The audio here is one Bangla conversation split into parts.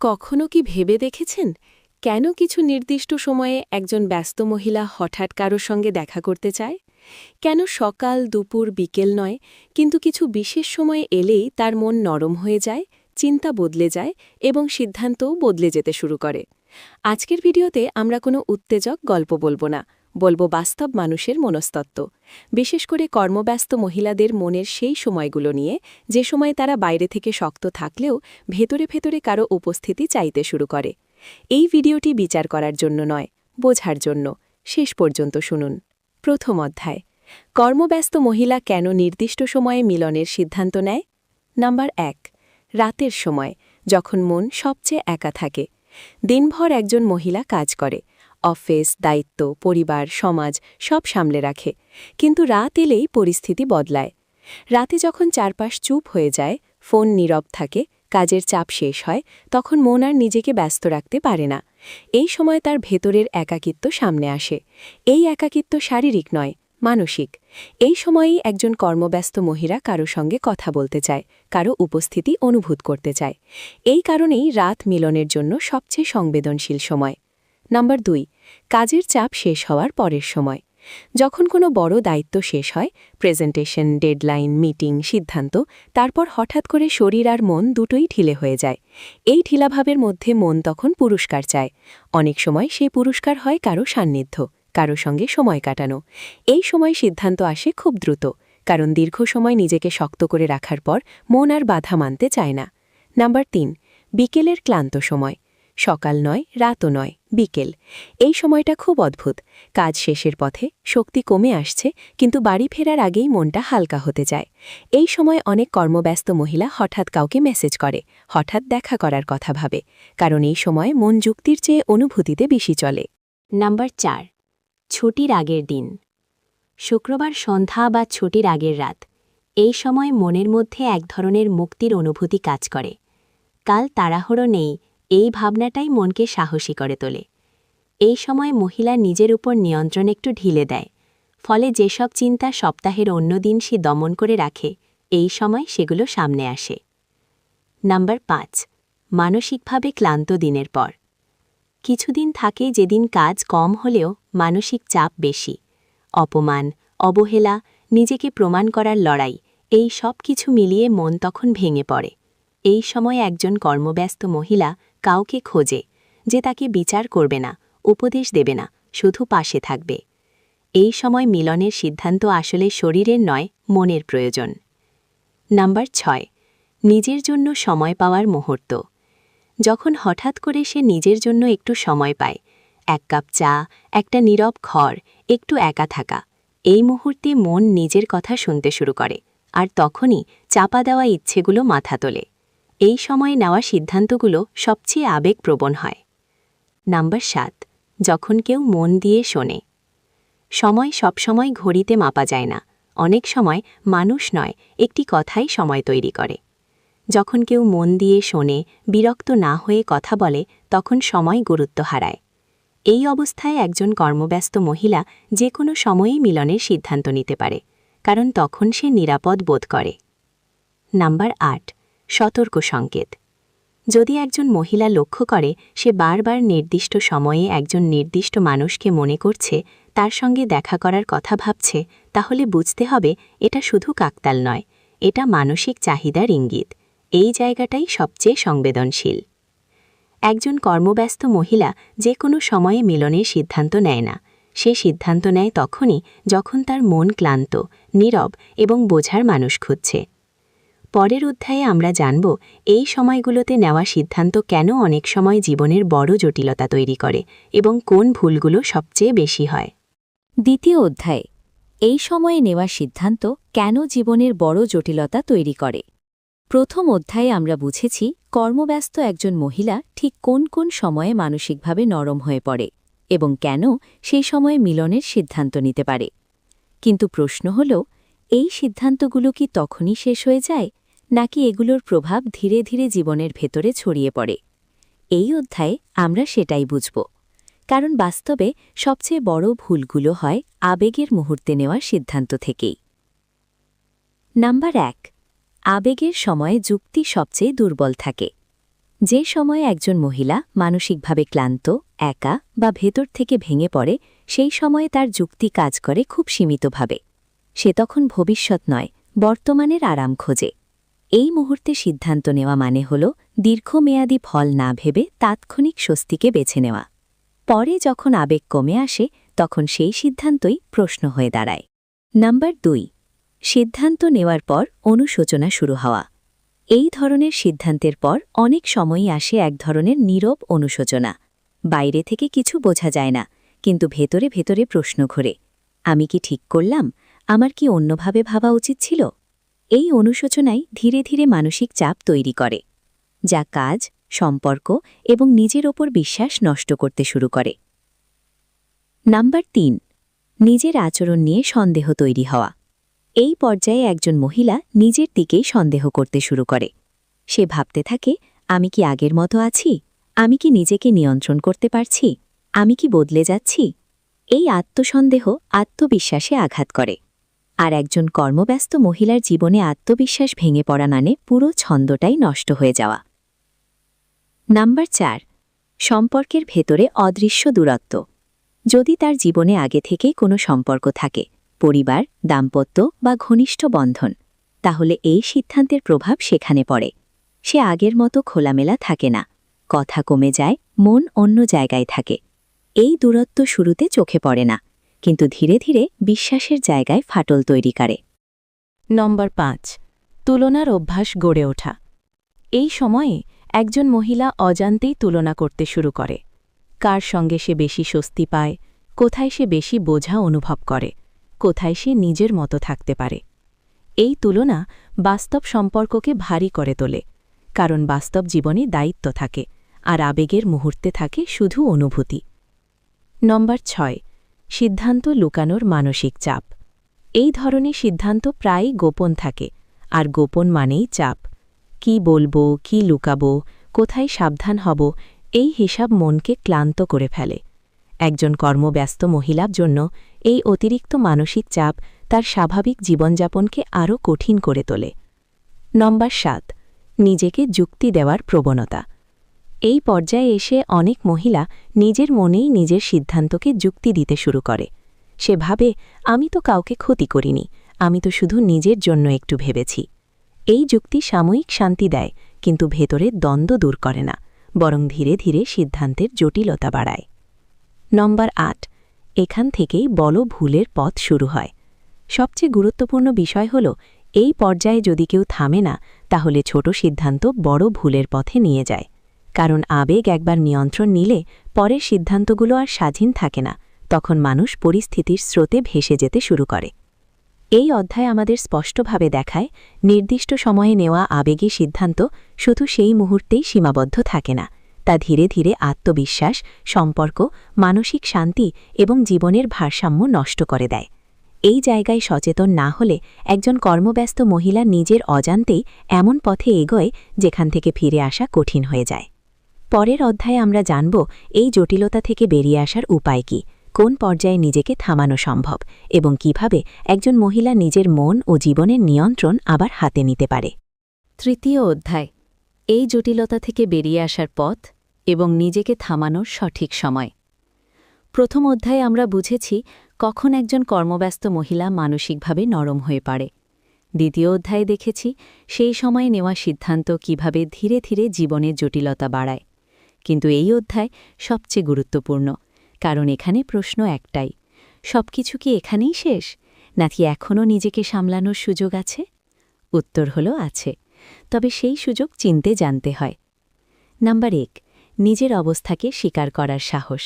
কখনো কি ভেবে দেখেছেন কেন কিছু নির্দিষ্ট সময়ে একজন ব্যস্ত মহিলা হঠাৎ কারোর সঙ্গে দেখা করতে চায়? কেন সকাল দুপুর বিকেল নয়, কিন্তু কিছু বিশেষ সময়ে এলেই তার মন নরম হয়ে যায়, চিন্তা বদলে যায় এবং সিদ্ধান্তও বদলে যেতে শুরু করে? আজকের ভিডিওতে আমরা কোনো উত্তেজক গল্প বলবো না, বলবো বাস্তব মানুষের মনস্তত্ত্ব, বিশেষ করে কর্মব্যস্ত মহিলাদের মনের সেই সময়গুলো নিয়ে যে সময় তারা বাইরে থেকে শক্ত থাকলেও ভেতরে ভেতরে কারো উপস্থিতি চাইতে শুরু করে। এই ভিডিওটি বিচার করার জন্য নয়, বোঝার জন্য। শেষ পর্যন্ত শুনুন। প্রথম অধ্যায়, কর্মব্যস্ত মহিলা কেন নির্দিষ্ট সময়ে মিলনের সিদ্ধান্ত নেয়। নাম্বার ১, রাতের সময়, যখন মন সবচেয়ে একা থাকে। দিনভর একজন মহিলা কাজ করে, অফিস, দায়িত্ব, পরিবার, সমাজ সব সামলে রাখে, কিন্তু রাত এলেই পরিস্থিতি বদলায়। রাতে যখন চারপাশ চুপ হয়ে যায়, ফোন নীরব থাকে, কাজের চাপ শেষ হয়, তখন মন আর নিজেকে ব্যস্ত রাখতে পারে না। এই সময় তার ভেতরের একাকিত্ব সামনে আসে। এই একাকিত্ব শারীরিক নয়, মানসিক। এই সময়েই একজন কর্মব্যস্ত মহিলা কারো সঙ্গে কথা বলতে চায়, কারো উপস্থিতি অনুভূত করতে চায়। এই কারণেই রাত মিলনের জন্য সবচেয়ে সংবেদনশীল সময়। নাম্বার ২, কাজের চাপ শেষ হওয়ার পরের সময়। যখন কোনো বড় দায়িত্ব শেষ হয়, প্রেজেন্টেশন, ডেডলাইন, মিটিং, সিদ্ধান্ত, তারপর হঠাৎ করে শরীর আর মন দুটোই ঢিলে হয়ে যায়। এই ঢিলাভাবের মধ্যে মন তখন পুরস্কার চায়। অনেক সময় সেই পুরস্কার হয় কারো সান্নিধ্য, কারো সঙ্গে সময় কাটানো। এই সময় সিদ্ধান্ত আসে খুব দ্রুত, কারণ দীর্ঘ সময় নিজেকে শক্ত করে রাখার পর মন আর বাধা মানতে চায় না। নাম্বার ৩, বিকেলের ক্লান্ত সময়। সকাল নয়, রাতও নয়, বিকেল। এই সময়টা খুব অদ্ভুত। কাজ শেষের পথে, শক্তি কমে আসছে, কিন্তু বাড়ি ফেরার আগেই মনটা হালকা হতে চায়। এই সময় অনেক কর্মব্যস্ত মহিলা হঠাৎ কাউকে মেসেজ করে, হঠাৎ দেখা করার কথা ভাবে, কারণ এই সময় মন যুক্তির চেয়ে অনুভূতিতে বেশি চলে। নাম্বার ৪, ছুটির আগের দিন। শুক্রবার সন্ধ্যা বা ছুটির আগের রাত। এই সময় মনের মধ্যে এক ধরনের মুক্তির অনুভূতি কাজ করে। কাল তাড়াহুড়ো নেই, এই ভাবনাটাই মনকে সাহসী করে তোলে। এই সময় মহিলা নিজের উপর নিয়ন্ত্রণ একটু ঢিলে দেয়, ফলে যেসব চিন্তা সপ্তাহের অন্য দিন সে দমন করে রাখে, এই সময় সেগুলো সামনে আসে। নাম্বার ৫, মানসিকভাবে ক্লান্ত দিনের পর। কিছুদিন থাকে যেদিন কাজ কম হলেও মানসিক চাপ বেশি। অপমান, অবহেলা, নিজেকে প্রমাণ করার লড়াই, এই সব কিছু মিলিয়ে মন তখন ভেঙে পড়ে। এই সময় একজন কর্মব্যস্ত মহিলা কাউকে খোঁজে, যে তাকে বিচার করবে না, উপদেশ দেবে না, শুধু পাশে থাকবে। এই সময় মিলনের সিদ্ধান্ত আসলে শরীরের নয়, মনের প্রয়োজন। নাম্বার ৬, নিজের জন্য সময় পাওয়ার মুহূর্ত। যখন হঠাৎ করে সে নিজের জন্য একটু সময় পায়, এক কাপ চা, একটা নীরব ঘর, একটু একা থাকা, এই মুহূর্তে মন নিজের কথা শুনতে শুরু করে, আর তখনই চাপা দেওয়া ইচ্ছেগুলো মাথা তোলে। এই সময়ে নেওয়া সিদ্ধান্তগুলো সবচেয়ে আবেগপ্রবণ হয়। নাম্বার ৭, যখন কেউ মন দিয়ে শোনে। সময় সবসময় ঘড়িতে মাপা যায় না। অনেক সময় মানুষ নয়, একটি কথাই সময় তৈরি করে। যখন কেউ মন দিয়ে শোনে, বিরক্ত না হয়ে কথা বলে, তখন সময় গুরুত্ব হারায়। এই অবস্থায় একজন কর্মব্যস্ত মহিলা যে কোনো সময়েই মিলনের সিদ্ধান্ত নিতে পারে, কারণ তখন সে নিরাপদ বোধ করে। নাম্বার ৮, সতর্ক সংকেত। যদি একজন মহিলা লক্ষ্য করে সে বারবার নির্দিষ্ট সময়ে একজন নির্দিষ্ট মানুষকে মনে করছে, তার সঙ্গে দেখা করার কথা ভাবছে, তাহলে বুঝতে হবে এটা শুধু কাকতাল নয়, এটা মানসিক চাহিদার ইঙ্গিত। এই জায়গাটাই সবচেয়ে সংবেদনশীল। একজন কর্মব্যস্ত মহিলা যে কোনো সময়ে মিলনের সিদ্ধান্ত নেয় না। সে সিদ্ধান্ত নেয় তখনই যখন তার মন ক্লান্ত, নীরব এবং বোঝার মানুষ খুঁজছে। পরের অধ্যায়ে আমরা জানব এই সময়গুলোতে নেওয়া সিদ্ধান্ত কেন অনেক সময় জীবনের বড় জটিলতা তৈরি করে এবং কোন ভুলগুলো সবচেয়ে বেশি হয়। দ্বিতীয় অধ্যায়, এই সময়ে নেওয়া সিদ্ধান্ত কেন জীবনের বড় জটিলতা তৈরি করে। প্রথম অধ্যায়ে আমরা বুঝেছি কর্মব্যস্ত একজন মহিলা ঠিক কোন কোন সময়ে মানসিকভাবে নরম হয়ে পড়ে এবং কেন সেই সময়ে মিলনের সিদ্ধান্ত নিতে পারে। কিন্তু প্রশ্ন হল, এই সিদ্ধান্তগুলো কি তখনই শেষ হয়ে যায়, নাকি এগুলোর প্রভাব ধীরে ধীরে জীবনের ভেতরে ছড়িয়ে পড়ে? এই অধ্যায়ে আমরা সেটাই বুঝব, কারণ বাস্তবে সবচেয়ে বড় ভুলগুলো হয় আবেগের মুহূর্তে নেওয়া সিদ্ধান্ত থেকেই। নাম্বার ১, আবেগের সময়ে যুক্তি সবচেয়ে দুর্বল থাকে। যে সময়ে একজন মহিলা মানসিকভাবে ক্লান্ত, একা বা ভেতর থেকে ভেঙে পড়ে, সেই সময়ে তার যুক্তি কাজ করে খুব সীমিতভাবে। সে তখন ভবিষ্যৎ নয়, বর্তমানের আরাম খোঁজে। এই মুহূর্তে সিদ্ধান্ত নেওয়া মানে হল দীর্ঘমেয়াদী ফল না ভেবে তাৎক্ষণিক স্বস্তিকে বেছে নেওয়া। পরে যখন আবেগ কমে আসে, তখন সেই সিদ্ধান্তই প্রশ্ন হয়ে দাঁড়ায়। নাম্বার 2, সিদ্ধান্ত নেওয়ার পর অনুশোচনা শুরু হওয়া। এই ধরনের সিদ্ধান্তের পর অনেক সময়ই আসে এক ধরনের নীরব অনুশোচনা। বাইরে থেকে কিছু বোঝা যায় না, কিন্তু ভেতরে ভেতরে প্রশ্ন ঘোরে, আমি কি ঠিক করলাম? আমার কি অন্যভাবে ভাবা উচিত ছিল? এই অনুশোচনাই ধীরে ধীরে মানসিক চাপ তৈরি করে, যা কাজ, সম্পর্ক এবং নিজের ওপর বিশ্বাস নষ্ট করতে শুরু করে। নাম্বার 3, নিজের আচরণ নিয়ে সন্দেহ তৈরি হওয়া। এই পর্যায়ে একজন মহিলা নিজের দিকেই সন্দেহ করতে শুরু করে। সে ভাবতে থাকে, আমি কি আগের মতো আছি? আমি কি নিজেকে নিয়ন্ত্রণ করতে পারছি? আমি কি বদলে যাচ্ছি? এই আত্মসন্দেহ আত্মবিশ্বাসে আঘাত করে। আর একজন কর্মব্যস্ত মহিলার জীবনে আত্মবিশ্বাস ভেঙে পড়া মানে পুরো ছন্দটাই নষ্ট হয়ে যাওয়া। নাম্বার 4, সম্পর্কের ভেতরে অদৃশ্য দূরত্ব। যদি তার জীবনে আগে থেকেই কোনো সম্পর্ক থাকে, পরিবার, দাম্পত্য বা ঘনিষ্ঠ বন্ধন, তাহলে এই সিদ্ধান্তের প্রভাব সেখানে পড়ে। সে আগের মতো খোলামেলা থাকে না, কথা কমে যায়, মন অন্য জায়গায় থাকে। এই দূরত্ব শুরুতে চোখে পড়ে না, কিন্তু ধীরে ধীরে বিশ্বাসের জায়গায় ফাটল তৈরি করে। নম্বর 5, তুলনার অভ্যাস গড়ে ওঠা। এই সময়ে একজন মহিলা অজান্তেই তুলনা করতে শুরু করে। কার সঙ্গে সে বেশি স্বস্তি পায়, কোথায় সে বেশি বোঝা অনুভব করে, কোথায় সে নিজের মতো থাকতে পারে। এই তুলনা বাস্তব সম্পর্ককে ভারী করে তোলে, কারণ বাস্তব জীবনে দায়িত্ব থাকে, আর আবেগের মুহূর্তে থাকে শুধু অনুভূতি। নম্বর 6, সিদ্ধান্ত লুকানোর মানসিক চাপ। এই ধরনের সিদ্ধান্ত প্রায়ই গোপন থাকে, আর গোপন মানেই চাপ। কি বলবো, কি লুকাবো, কোথায় সাবধান হব, এই হিসাব মনকে ক্লান্ত করে ফেলে। একজন কর্মব্যস্ত মহিলার জন্য এই অতিরিক্ত মানসিক চাপ তার স্বাভাবিক জীবনযাপনকে আরও কঠিন করে তোলে। নম্বর 7, নিজেকে যুক্তি দেওয়ার প্রবণতা। এই পর্যায়ে এসে অনেক মহিলা নিজের মনেই নিজের সিদ্ধান্তকে যুক্তি দিতে শুরু করে। সে ভাবে, আমি তো কাউকে ক্ষতি করিনি, আমি তো শুধু নিজের জন্য একটু ভেবেছি। এই যুক্তি সাময়িক শান্তি দেয়, কিন্তু ভেতরের দ্বন্দ্ব দূর করে না, বরং ধীরে ধীরে সিদ্ধান্তের জটিলতা বাড়ায়। নম্বর 8, এখান থেকেই বড় ভুলের পথ শুরু হয়। সবচেয়ে গুরুত্বপূর্ণ বিষয় হল, এই পর্যায়ে যদি কেউ থামে না, তাহলে ছোট সিদ্ধান্ত বড় ভুলের পথে নিয়ে যায়। কারণ আবেগ একবার নিয়ন্ত্রণ নিলে পরের সিদ্ধান্তগুলো আর স্বাধীন থাকে না, তখন মানুষ পরিস্থিতির স্রোতে ভেসে যেতে শুরু করে। এই অধ্যায় আমাদের স্পষ্টভাবে দেখায়, নির্দিষ্ট সময়ে নেওয়া আবেগী সিদ্ধান্ত শুধু সেই মুহূর্তেই সীমাবদ্ধ থাকে না, তা ধীরে ধীরে আত্মবিশ্বাস, সম্পর্ক, মানসিক শান্তি এবং জীবনের ভারসাম্য নষ্ট করে দেয়। এই জায়গায় সচেতন না হলে একজন কর্মব্যস্ত মহিলা নিজের অজান্তেই এমন পথে এগোয় যেখান থেকে ফিরে আসা কঠিন হয়ে যায়। পরের অধ্যায়ে আমরা জানব এই জটিলতা থেকে বেরিয়ে আসার উপায় কী, কোন পর্যায়ে নিজেকে থামানো সম্ভব এবং কিভাবে একজন মহিলা নিজের মন ও জীবনের নিয়ন্ত্রণ আবার হাতে নিতে পারে। তৃতীয় অধ্যায়, এই জটিলতা থেকে বেরিয়ে আসার পথ এবং নিজেকে থামানোর সঠিক সময়। প্রথম অধ্যায়ে আমরা বুঝেছি কখন একজন কর্মব্যস্ত মহিলা মানসিকভাবে নরম হয়ে পড়ে। দ্বিতীয় অধ্যায়ে দেখেছি সেই সময়ে নেওয়া সিদ্ধান্ত কিভাবে ধীরে ধীরে জীবনের জটিলতা বাড়ায়। কিন্তু এই অধ্যায় সবচেয়ে গুরুত্বপূর্ণ, কারণ এখানে প্রশ্ন একটাই, সবকিছু কি এখানেই শেষ, নাকি এখনও নিজেকে সামলানোর সুযোগ আছে? উত্তর হল আছে, তবে সেই সুযোগ চিনতে জানতে হয়। নাম্বার 1, নিজের অবস্থাকে স্বীকার করার সাহস।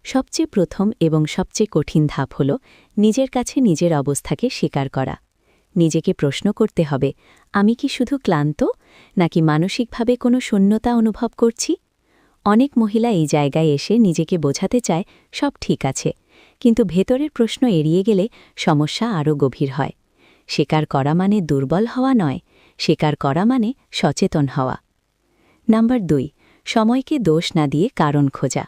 সবচেয়ে প্রথম এবং সবচেয়ে কঠিন ধাপ হল নিজের কাছে নিজের অবস্থাকে স্বীকার করা। নিজেকে প্রশ্ন করতে হবে, আমি কি শুধু ক্লান্ত, নাকি মানসিকভাবে কোনো শূন্যতা অনুভব করছি? অনেক মহিলা এই জায়গায় এসে নিজেকে বোঝাতে চায় সব ঠিক আছে, কিন্তু ভেতরের প্রশ্ন এড়িয়ে গেলে সমস্যা আরও গভীর হয়। স্বীকার করা মানে দুর্বল হওয়া নয়, স্বীকার করা মানে সচেতন হওয়া। নাম্বার 2, সময়কে দোষ না দিয়ে কারণ খোঁজা।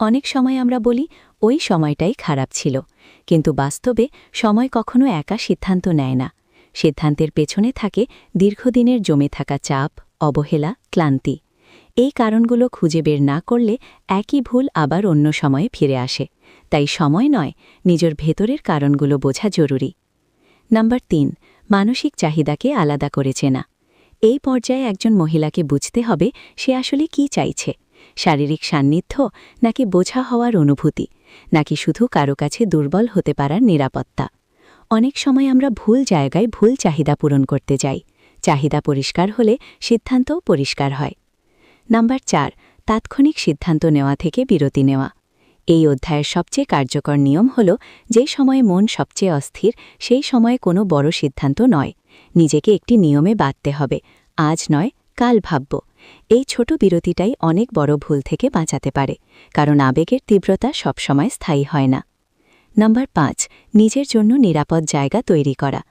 অনেক সময় আমরা বলি ওই সময়টাই খারাপ ছিল, কিন্তু বাস্তবে সময় কখনো একা সিদ্ধান্ত নেয় না। সিদ্ধান্তের পেছনে থাকে দীর্ঘদিনের জমে থাকা চাপ, অবহেলা, ক্লান্তি। এই কারণগুলো খুঁজে বের না করলে একই ভুল আবার অন্য সময়ে ফিরে আসে। তাই সময় নয়, নিজের ভেতরের কারণগুলো বোঝা জরুরি। নাম্বার ৩, মানসিক চাহিদাকে আলাদা করে চেনা। এই পর্যায়ে একজন মহিলাকে বুঝতে হবে সে আসলে কি চাইছে, শারীরিক সান্নিধ্য নাকি বোঝা হওয়ার অনুভূতি, নাকি শুধু কারো কাছে দুর্বল হতে পারার নিরাপত্তা। অনেক সময় আমরা ভুল জায়গায় ভুল চাহিদা পূরণ করতে যাই। চাহিদা পরিষ্কার হলে সিদ্ধান্তও পরিষ্কার হয়। নাম্বার ৪, তাৎক্ষণিক সিদ্ধান্ত নেওয়া থেকে বিরতি নেওয়া। এই অধ্যায়ের সবচেয়ে কার্যকর নিয়ম হল, যে সময়ে মন সবচেয়ে অস্থির সেই সময়ে কোনো বড় সিদ্ধান্ত নয়। নিজেকে একটি নিয়মে বাঁধতে হবে, আজ নয় কাল ভাবব। এই ছোট বিরতিটাই অনেক বড় ভুল থেকে বাঁচাতে পারে, কারণ আবেগের তীব্রতা সবসময় স্থায়ী হয় না। নাম্বার ৫, নিজের জন্য নিরাপদ জায়গা তৈরি করা।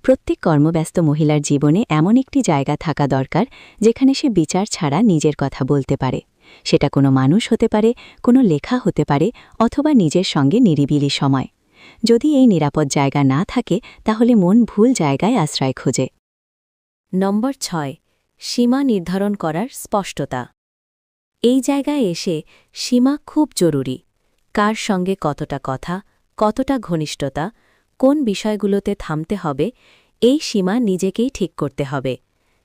প্রত্যেক কর্মব্যস্ত মহিলার জীবনে এমন একটি জায়গা থাকা দরকার যেখানে সে বিচার ছাড়া নিজের কথা বলতে পারে। সেটা কোনো মানুষ হতে পারে, কোনো লেখা হতে পারে, অথবা নিজের সঙ্গে নিরিবিলি সময়। যদি এই নিরাপদ জায়গা না থাকে তাহলে মন ভুল জায়গায় আশ্রয় খোঁজে। নম্বর ৬, সীমা নির্ধারণ করার স্পষ্টতা। এই জায়গায় এসে সীমা খুব জরুরি। কার সঙ্গে কতটা কথা, কতটা ঘনিষ্ঠতা, কোন বিষয়গুলোতে থামতে হবে, এই সীমা নিজেকেই ঠিক করতে হবে।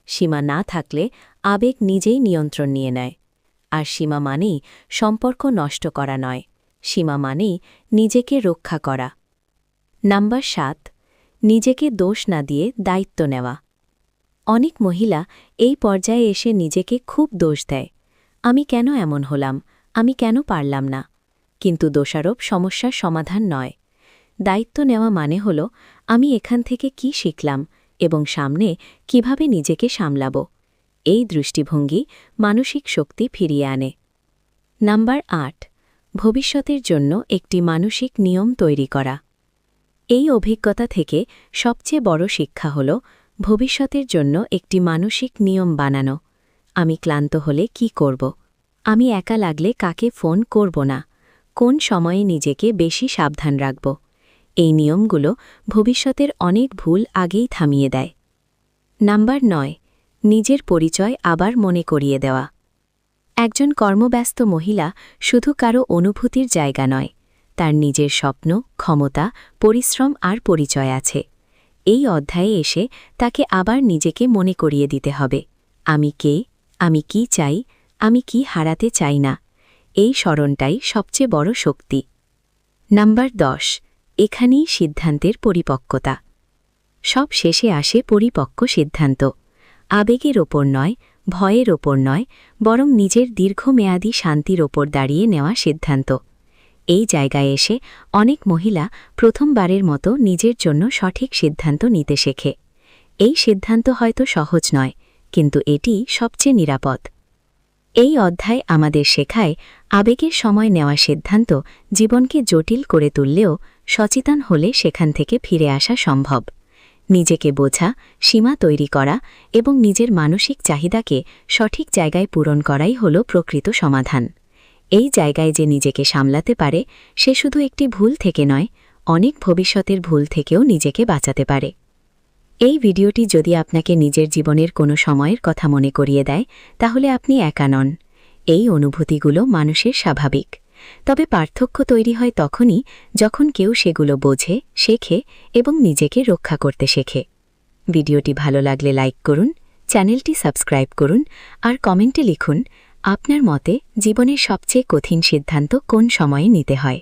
সীমা না থাকলে আবেগ নিজেই নিয়ন্ত্রণ নিয়ে নেয়। আর সীমা মানেই সম্পর্ক নষ্ট করা নয়, সীমা মানেই নিজেকে রক্ষা করা। নাম্বার ৭, নিজেকে দোষ না দিয়ে দায়িত্ব নেওয়া। অনেক মহিলা এই পর্যায়ে এসে নিজেকে খুব দোষ দেয়। আমি কেন এমন হলাম, আমি কেন পারলাম না। কিন্তু দোষারোপ সমস্যার সমাধান নয়। দায়িত্ব নেওয়া মানে হল, আমি এখান থেকে কি শিখলাম এবং সামনে কিভাবে নিজেকে সামলাব। এই দৃষ্টিভঙ্গি মানসিক শক্তি ফিরিয়ে আনে। নাম্বার ৮, ভবিষ্যতের জন্য একটি মানসিক নিয়ম তৈরি করা। এই অভিজ্ঞতা থেকে সবচেয়ে বড় শিক্ষা হল ভবিষ্যতের জন্য একটি মানসিক নিয়ম বানানো। আমি ক্লান্ত হলে কি করব, আমি একা লাগলে কাকে ফোন করব না, কোন সময়ে নিজেকে বেশি সাবধান রাখব। এই নিয়মগুলো ভবিষ্যতের অনেক ভুল আগেই থামিয়ে দেয়। নাম্বার ৯, নিজের পরিচয় আবার মনে করিয়ে দেওয়া। একজন কর্মব্যস্ত মহিলা শুধু কারো অনুভূতির জায়গা নয়, তার নিজের স্বপ্ন, ক্ষমতা, পরিশ্রম আর পরিচয় আছে। এই অধ্যায়ে এসে তাকে আবার নিজেকে মনে করিয়ে দিতে হবে, আমি কে, আমি কি চাই, আমি কি হারাতে চাই না। এই স্মরণটাই সবচেয়ে বড় শক্তি। নাম্বার ১০, এখানেই সিদ্ধান্তের পরিপক্কতা। সব শেষে আসে পরিপক্ক সিদ্ধান্ত। আবেগের ওপর নয়, ভয়ের ওপর নয়, বরং নিজের দীর্ঘমেয়াদী শান্তির ওপর দাঁড়িয়ে নেওয়া সিদ্ধান্ত। এই জায়গায় এসে অনেক মহিলা প্রথমবারের মতো নিজের জন্য সঠিক সিদ্ধান্ত নিতে শেখে। এই সিদ্ধান্ত হয়তো সহজ নয়, কিন্তু এটি সবচেয়ে নিরাপদ। এই অধ্যায় আমাদের শেখায়, আবেগের সময় নেওয়া সিদ্ধান্ত জীবনকে জটিল করে তুললেও সচেতন হলে সেখান থেকে ফিরে আসা সম্ভব। নিজেকে বোঝা, সীমা তৈরি করা এবং নিজের মানসিক চাহিদাকে সঠিক জায়গায় পূরণ করাই হল প্রকৃত সমাধান। এই জায়গায় যে নিজেকে সামলাতে পারে, সে শুধু একটি ভুল থেকে নয়, অনেক ভবিষ্যতের ভুল থেকেও নিজেকে বাঁচাতে পারে। এই ভিডিওটি যদি আপনাকে নিজের জীবনের কোনো সময়ের কথা মনে করিয়ে দেয়, তাহলে আপনি একা নন। এই অনুভূতিগুলো মানুষের স্বাভাবিক। তবে পার্থক্য তৈরি হয় তখনই যখন কেউ সেগুলো বোঝে, শেখে এবং নিজেকে রক্ষা করতে শেখে। ভিডিওটি ভালো লাগলে লাইক করুন, চ্যানেলটি সাবস্ক্রাইব করুন আর কমেন্টে লিখুন আপনার মতে জীবনের সবচেয়ে কঠিন সিদ্ধান্ত কোন সময়ে নিতে হয়।